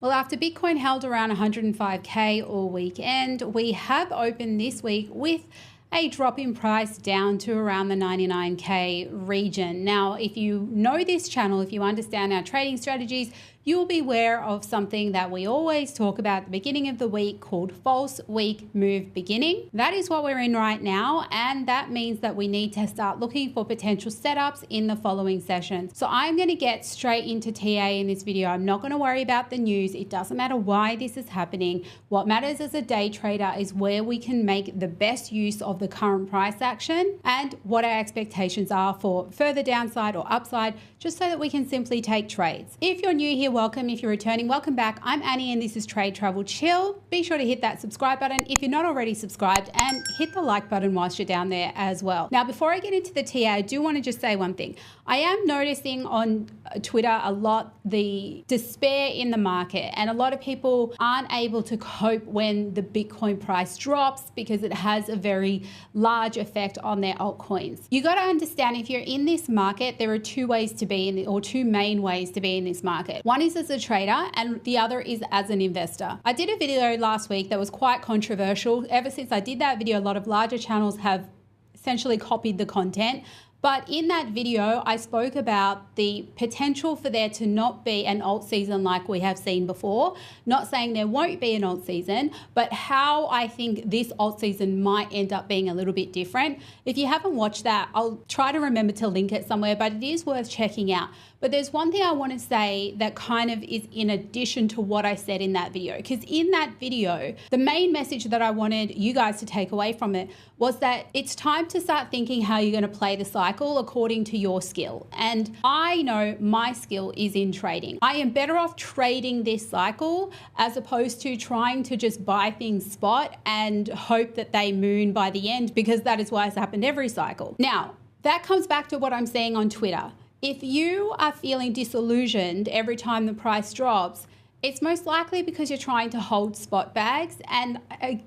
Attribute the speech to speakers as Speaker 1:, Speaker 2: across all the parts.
Speaker 1: Well, after Bitcoin held around 105K all weekend, we have opened this week with a drop in price down to around the 99K region. Now, if you know this channel, if you understand our trading strategies, you'll be aware of something that we always talk about at the beginning of the week called false week move beginning. That is what we're in right now, and that means that we need to start looking for potential setups in the following sessions. So I'm going to get straight into TA in this video. I'm not going to worry about the news. It doesn't matter why this is happening. What matters as a day trader is where we can make the best use of the current price action and what our expectations are for further downside or upside, just so that we can simply take trades. If you're new here, welcome. If you're returning, welcome back. I'm Annie and this is Trade Travel Chill. Be sure to hit that subscribe button if you're not already subscribed, and hit the like button whilst you're down there as well. Now, before I get into the TA, I do want to just say one thing. I am noticing on Twitter a lot the despair in the market, and a lot of people aren't able to cope when the Bitcoin price drops because it has a very large effect on their altcoins. You got to understand, if you're in this market, there are two ways to be in, or two main ways to be in this market. One is as a trader and the other is as an investor. I did a video last week that was quite controversial. Ever since I did that video, a lot of larger channels have essentially copied the content. But in that video, I spoke about the potential for there to not be an alt season like we have seen before. Not saying there won't be an alt season, but how I think this alt season might end up being a little bit different. If you haven't watched that, I'll try to remember to link it somewhere, but it is worth checking out. But there's one thing I want to say that kind of is in addition to what I said in that video, because in that video, the main message that I wanted you guys to take away from it was that it's time to start thinking how you're going to play the cycle according to your skill. And I know my skill is in trading. I am better off trading this cycle as opposed to trying to just buy things spot and hope that they moon by the end, because that is why it's happened every cycle. Now, that comes back to what I'm saying on Twitter. If you are feeling disillusioned every time the price drops, it's most likely because you're trying to hold spot bags. And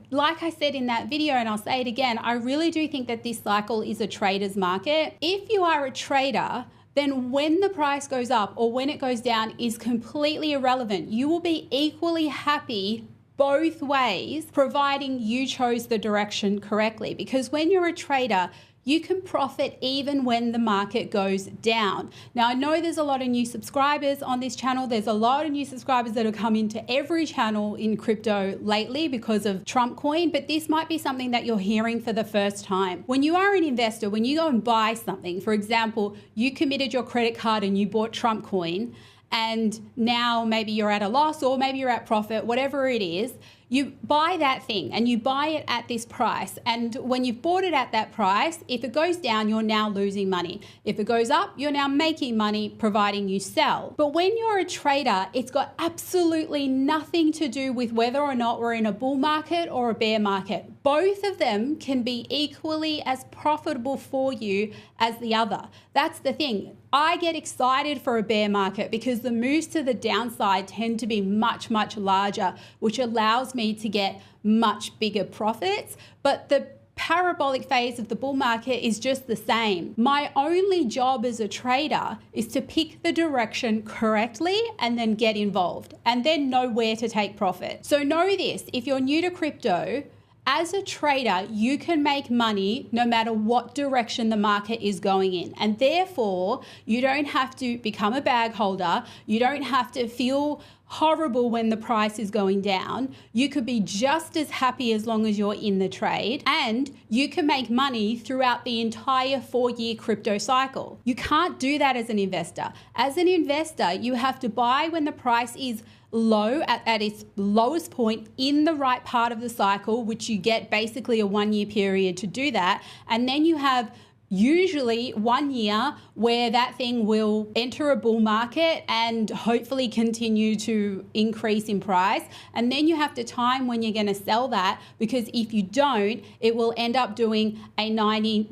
Speaker 1: like I said in that video, and I'll say it again, I really do think that this cycle is a trader's market. If you are a trader, then when the price goes up or when it goes down is completely irrelevant. You will be equally happy both ways, providing you chose the direction correctly. Because when you're a trader, you can profit even when the market goes down. Now, I know there's a lot of new subscribers on this channel. There's a lot of new subscribers that have come into every channel in crypto lately because of Trump coin, but this might be something that you're hearing for the first time. When you are an investor, when you go and buy something, for example, you committed your credit card and you bought Trump coin, and now maybe you're at a loss or maybe you're at profit, whatever it is, you buy that thing and you buy it at this price. And when you've bought it at that price, if it goes down, you're now losing money. If it goes up, you're now making money, providing you sell. But when you're a trader, it's got absolutely nothing to do with whether or not we're in a bull market or a bear market. Both of them can be equally as profitable for you as the other. That's the thing. I get excited for a bear market because the moves to the downside tend to be much, much larger, which allows me to get much bigger profits. But the parabolic phase of the bull market is just the same. My only job as a trader is to pick the direction correctly and then get involved and then know where to take profit. So know this, if you're new to crypto, as a trader, you can make money no matter what direction the market is going in. And therefore, you don't have to become a bag holder. You don't have to feel horrible when the price is going down. You could be just as happy as long as you're in the trade, and you can make money throughout the entire 4-year crypto cycle. You can't do that as an investor. As an investor, you have to buy when the price is low, at its lowest point in the right part of the cycle, which you get basically a 1-year period to do that. And then you have usually 1 year where that thing will enter a bull market and hopefully continue to increase in price. And then you have to time when you're going to sell that, because if you don't, it will end up doing a 90-95%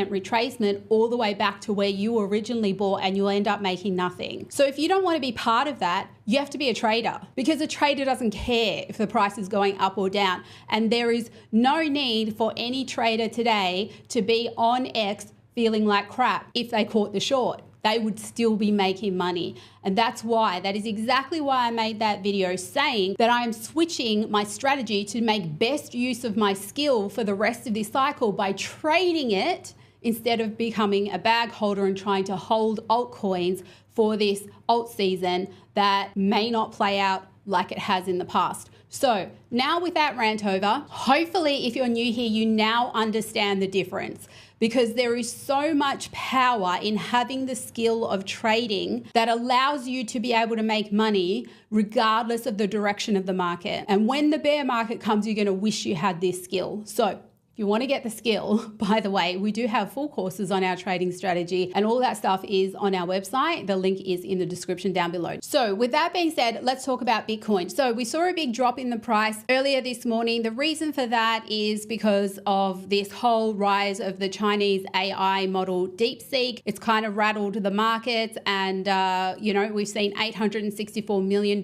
Speaker 1: retracement all the way back to where you originally bought, and you'll end up making nothing. So if you don't want to be part of that, you have to be a trader, because a trader doesn't care if the price is going up or down. And there is no need for any trader today to be on X feeling like crap if they caught the short. they would still be making money. And that is exactly why I made that video saying that I am switching my strategy to make best use of my skill for the rest of this cycle by trading it instead of becoming a bag holder and trying to hold altcoins for this alt season that may not play out like it has in the past. So now with that rant over, hopefully if you're new here, you now understand the difference, because there is so much power in having the skill of trading that allows you to be able to make money regardless of the direction of the market. And when the bear market comes, you're going to wish you had this skill. So if you want to get the skill, by the way, we do have full courses on our trading strategy, and all that stuff is on our website. The link is in the description down below. So with that being said, let's talk about Bitcoin. So we saw a big drop in the price earlier this morning. The reason for that is because of this whole rise of the Chinese AI model DeepSeek. It's kind of rattled the markets, and we've seen $864 million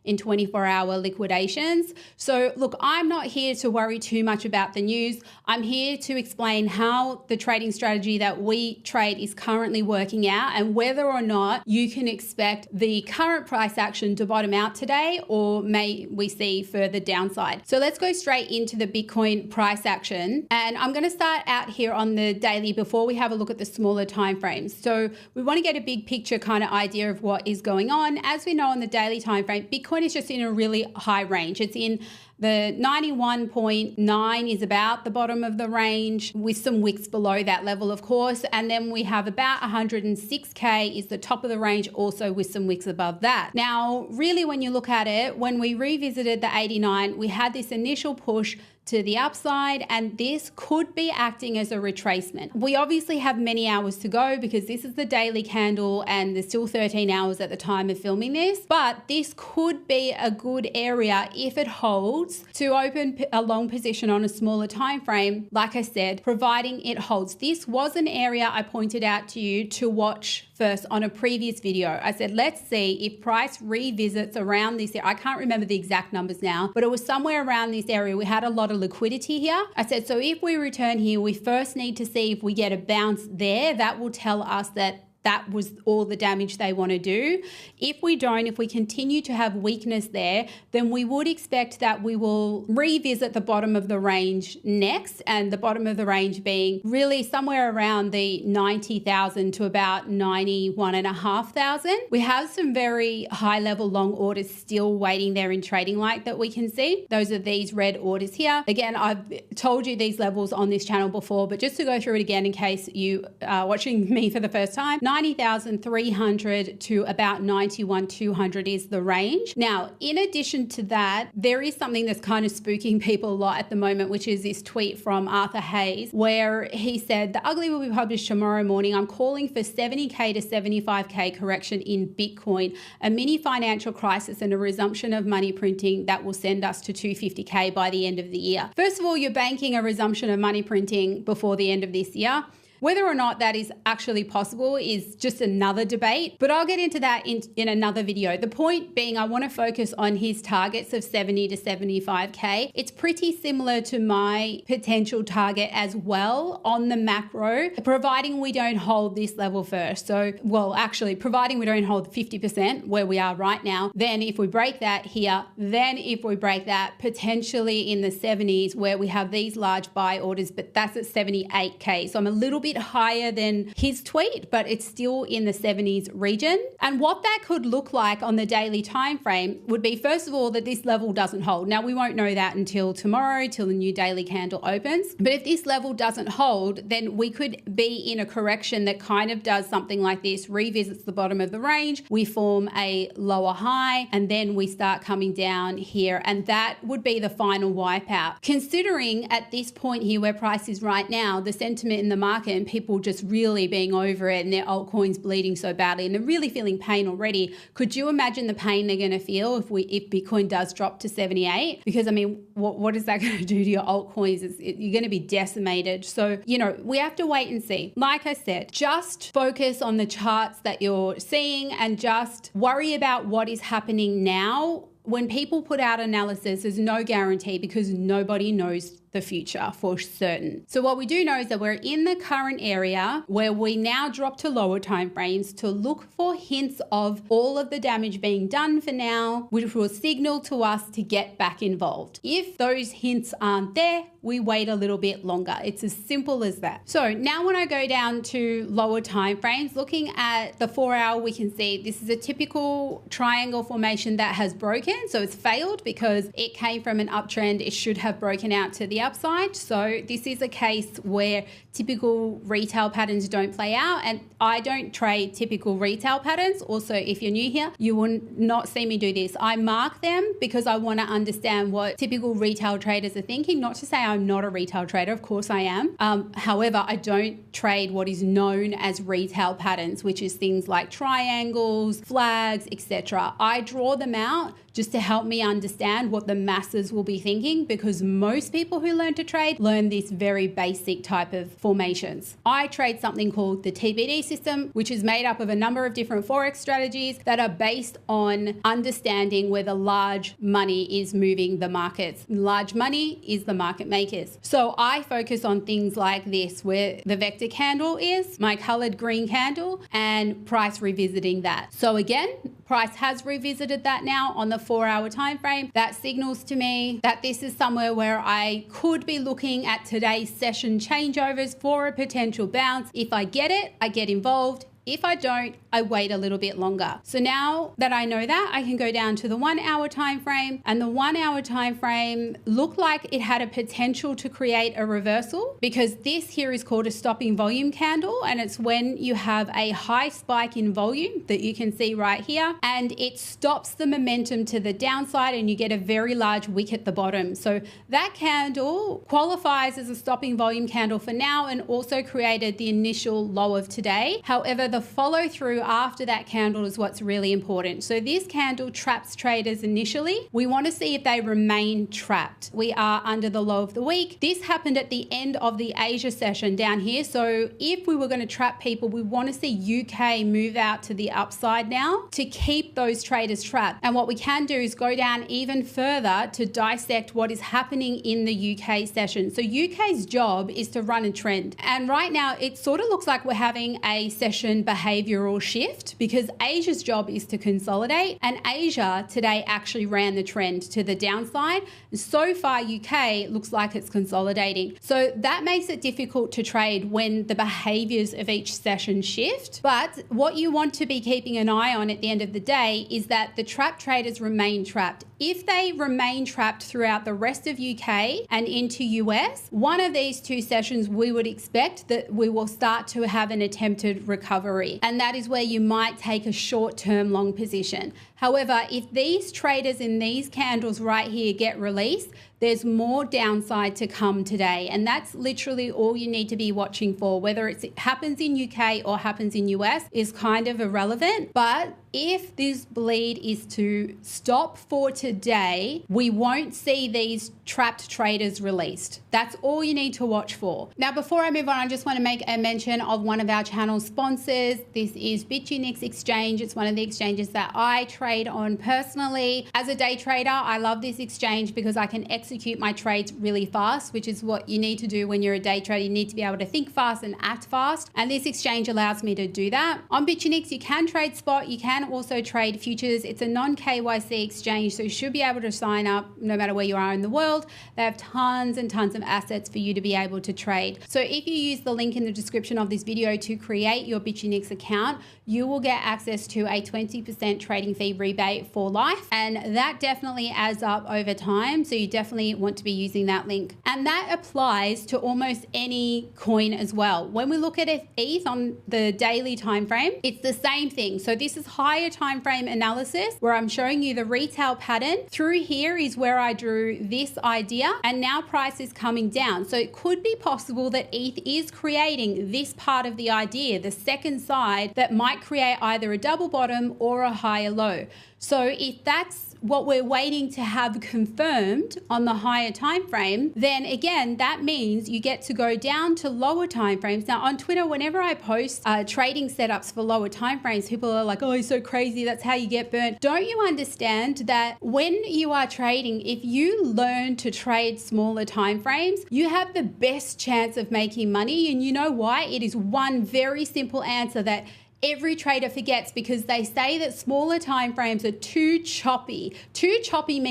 Speaker 1: in 24-hour liquidations. So look, I'm not here to worry too much about the news. I'm here to explain how the trading strategy that we trade is currently working out, and whether or not you can expect the current price action to bottom out today, or may we see further downside. So let's go straight into the Bitcoin price action. And I'm going to start out here on the daily before we have a look at the smaller time frames. So we want to get a big picture kind of idea of what is going on. As we know on the daily time frame, Bitcoin is just in a really high range. It's in the 91.9 is about the bottom of the range, with some wicks below that level, of course. And then we have about 106K is the top of the range, also with some wicks above that. Now, really, when you look at it, when we revisited the 89, we had this initial push to the upside, and this could be acting as a retracement. We obviously have many hours to go because this is the daily candle and there's still 13 hours at the time of filming this, but this could be a good area if it holds to open a long position on a smaller time frame. Like I said, providing it holds. This was an area I pointed out to you to watch first on a previous video. I said, let's see if price revisits around this area. I can't remember the exact numbers now, but it was somewhere around this area. We had a lot of liquidity here. I said, so if we return here, we first need to see if we get a bounce there. That will tell us that that was all the damage they want to do. If we don't, if we continue to have weakness there, then we would expect that we will revisit the bottom of the range next, and the bottom of the range being really somewhere around the 90,000 to about 91,500. We have some very high level long orders still waiting there in trading light that we can see. Those are these red orders here. Again, I've told you these levels on this channel before, but just to go through it again in case you are watching me for the first time, 90,300 to about 91,200 is the range. Now, in addition to that, there is something that's kind of spooking people a lot at the moment, which is this tweet from 𝗟𝗏, where he said, the ugly will be published tomorrow morning. I'm calling for 70K to 75K correction in Bitcoin, a mini financial crisis and a resumption of money printing that will send us to 250K by the end of the year. First of all, you're banking a resumption of money printing before the end of this year. Whether or not that is actually possible is just another debate, but I'll get into that in another video. The point being, I want to focus on his targets of 70 to 75K. It's pretty similar to my potential target as well on the macro, providing we don't hold this level first. So, well, actually, providing we don't hold 50% where we are right now, then if we break that here, then if we break that potentially in the 70s where we have these large buy orders, but that's at 78K. So I'm a little bit higher than his tweet, but it's still in the 70s region. And what that could look like on the daily time frame would be, first of all, that this level doesn't hold. Now, we won't know that until tomorrow, till the new daily candle opens. But if this level doesn't hold, then we could be in a correction that kind of does something like this, revisits the bottom of the range, we form a lower high, and then we start coming down here. And that would be the final wipeout. Considering at this point here where price is right now, the sentiment in the market and people just really being over it and their altcoins bleeding so badly and they're really feeling pain already, could you imagine the pain they're going to feel if Bitcoin does drop to 78? Because I mean, what is that going to do to your altcoins? You're going to be decimated. So, we have to wait and see. Like I said, just focus on the charts that you're seeing and just worry about what is happening now. When people put out analysis, there's no guarantee because nobody knows the the future for certain. So what we do know is that we're in the current area where we now drop to lower time frames to look for hints of all of the damage being done for now, which will signal to us to get back involved. If those hints aren't there, we wait a little bit longer. It's as simple as that. So now when I go down to lower time frames, looking at the 4 hour, we can see this is a typical triangle formation that has broken. So it's failed because it came from an uptrend. It should have broken out to the upside. So this is a case where typical retail patterns don't play out, and I don't trade typical retail patterns. Also, if you're new here, you will not see me do this. I mark them because I want to understand what typical retail traders are thinking. Not to say I'm not a retail trader, of course I am. However, I don't trade what is known as retail patterns, which is things like triangles, flags, etc. I draw them out just to help me understand what the masses will be thinking, because most people who learn to trade learn this very basic type of formations. I trade something called the TBD system, which is made up of a number of different Forex strategies that are based on understanding where the large money is moving the markets. Large money is the market makers. So I focus on things like this, where the vector candle is, my colored green candle, and price revisiting that. So again, price has revisited that now on the 4 hour time frame. That signals to me that this is somewhere where I could be looking at today's session changeovers for a potential bounce. If I get it, I get involved. If I don't, I wait a little bit longer. So now that I know that, I can go down to the 1 hour time frame, and the 1 hour time frame looked like it had a potential to create a reversal, because this here is called a stopping volume candle, and it's when you have a high spike in volume that you can see right here, and it stops the momentum to the downside and you get a very large wick at the bottom. So that candle qualifies as a stopping volume candle for now, and also created the initial low of today. However, the follow through after that candle is what's really important. So this candle traps traders initially. We want to see if they remain trapped. We are under the low of the week. This happened at the end of the Asia session down here. So if we were going to trap people, we want to see UK move out to the upside now to keep those traders trapped. And what we can do is go down even further to dissect what is happening in the UK session. So UK's job is to run a trend. And right now it sort of looks like we're having a session behavioral shift, because Asia's job is to consolidate, and Asia today actually ran the trend to the downside. So far UK looks like it's consolidating. So that makes it difficult to trade when the behaviors of each session shift. But what you want to be keeping an eye on at the end of the day is that the trap traders remain trapped. If they remain trapped throughout the rest of UK and into US, one of these two sessions we would expect that we will start to have an attempted recovery. And that is where you might take a short-term long position. However, if these traders in these candles right here get released, there's more downside to come today. And that's literally all you need to be watching for. Whether it happens in UK or happens in US is kind of irrelevant. But if this bleed is to stop for today, we won't see these trapped traders released. That's all you need to watch for. Now, before I move on, I just want to make a mention of one of our channel sponsors. This is Bitfinex Exchange. It's one of the exchanges that I trade on personally. As a day trader, I love this exchange because I can execute my trades really fast, which is what you need to do when you're a day trader. You need to be able to think fast and act fast. And this exchange allows me to do that. On Bitfinex, you can trade spot. You can also trade futures. It's a non-KYC exchange, so you should be able to sign up no matter where you are in the world. They have tons and tons of assets for you to be able to trade. So if you use the link in the description of this video to create your Bitfinex account, you will get access to a 20% trading fee rebate for life. And that definitely adds up over time. So you definitely want to be using that link. And that applies to almost any coin as well. When we look at ETH on the daily time frame, it's the same thing. So this is higher time frame analysis where I'm showing you the retail pattern. Through here is where I drew this idea, and now price is coming down. So it could be possible that ETH is creating this part of the idea, the second side, that might create either a double bottom or a higher low. So if that's what we're waiting to have confirmed on the higher time frame, then again, that means you get to go down to lower time frames. Now on Twitter, whenever I post trading setups for lower time frames, people are like, oh, you're so crazy, that's how you get burnt. Don't you understand that when you are trading, if you learn to trade smaller time frames, you have the best chance of making money? And you know why? It is one very simple answer that every trader forgets, because they say that smaller time frames are too choppy. Too choppy means